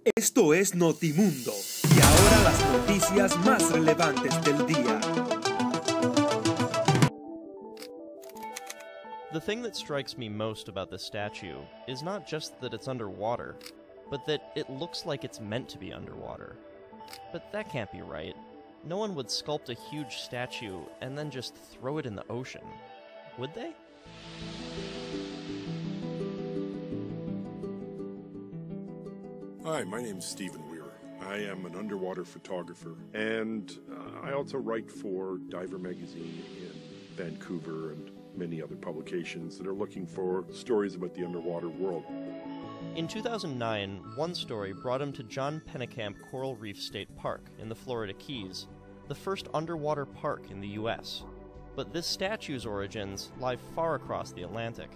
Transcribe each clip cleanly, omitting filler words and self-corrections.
Esto es Notimundo, y ahora las noticias más relevantes del día. The thing that strikes me most about this statue is not just that it's underwater, but that it looks like it's meant to be underwater. But that can't be right. No one would sculpt a huge statue and then just throw it in the ocean, would they? Hi, my name is Stephen Weir. I am an underwater photographer, and I also write for Diver Magazine in Vancouver and many other publications that are looking for stories about the underwater world. In 2009, one story brought him to John Pennekamp Coral Reef State Park in the Florida Keys, the first underwater park in the U.S. But this statue's origins lie far across the Atlantic.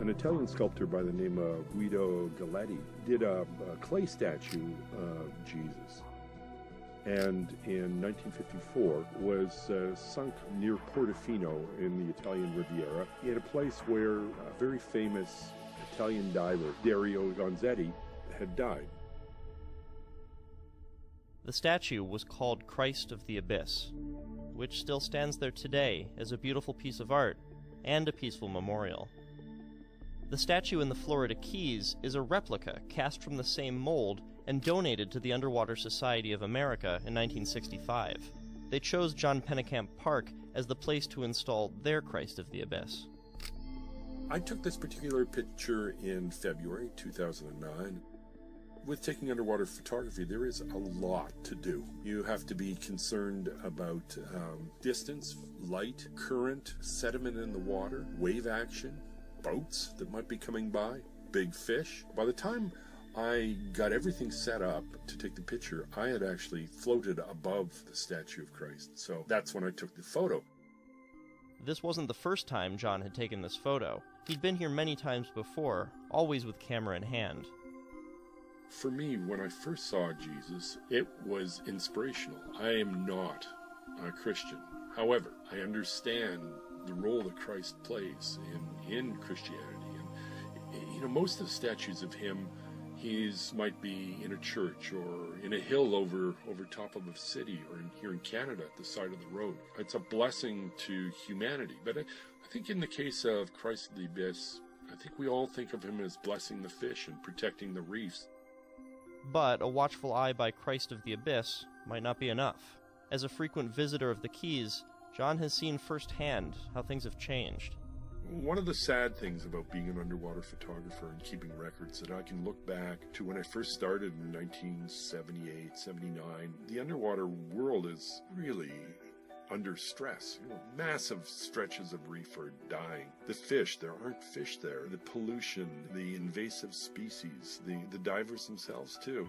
An Italian sculptor by the name of Guido Galletti did a clay statue of Jesus, and in 1954 was sunk near Portofino in the Italian Riviera, in a place where a very famous Italian diver, Dario Gonzetti, had died. The statue was called Christ of the Abyss, which still stands there today as a beautiful piece of art and a peaceful memorial. The statue in the Florida Keys is a replica cast from the same mold and donated to the Underwater Society of America in 1965. They chose John Pennekamp Park as the place to install their Christ of the Abyss. I took this particular picture in February 2009. With taking underwater photography, there is a lot to do. You have to be concerned about distance, light, current, sediment in the water, wave action, boats that might be coming by, big fish. By the time I got everything set up to take the picture, I had actually floated above the statue of Christ. So that's when I took the photo. This wasn't the first time John had taken this photo. He'd been here many times before, always with camera in hand. For me, when I first saw Jesus, it was inspirational. I am not a Christian. However, I understand the role that Christ plays in Christianity. And, you know, most of the statues of him, might be in a church or in a hill over top of a city, or here in Canada at the side of the road. It's a blessing to humanity. But I think in the case of Christ of the Abyss, I think we all think of him as blessing the fish and protecting the reefs. But a watchful eye by Christ of the Abyss might not be enough. As a frequent visitor of the Keys, John has seen firsthand how things have changed. One of the sad things about being an underwater photographer and keeping records that I can look back to when I first started in 1978, 79, the underwater world is really under stress. You know, massive stretches of reef are dying. The fish, there aren't fish there. The pollution, the invasive species, the divers themselves too,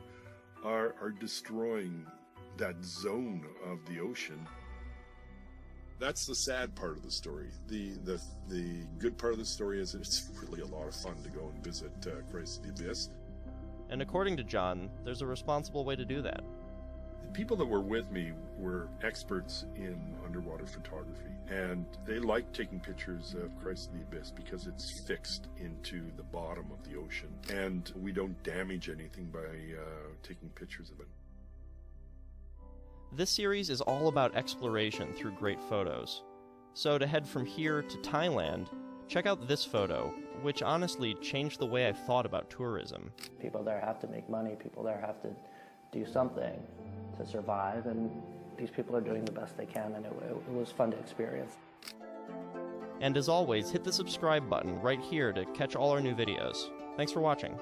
are destroying that zone of the ocean. That's the sad part of the story. The good part of the story is that it's really a lot of fun to go and visit Christ of the Abyss. And according to John, there's a responsible way to do that. The people that were with me were experts in underwater photography, and they like taking pictures of Christ of the Abyss because it's fixed into the bottom of the ocean, and we don't damage anything by taking pictures of it. This series is all about exploration through great photos. So to head from here to Thailand, check out this photo, which honestly changed the way I thought about tourism. People there have to make money, people there have to do something to survive, and these people are doing the best they can, and it was fun to experience. And as always, hit the subscribe button right here to catch all our new videos. Thanks for watching.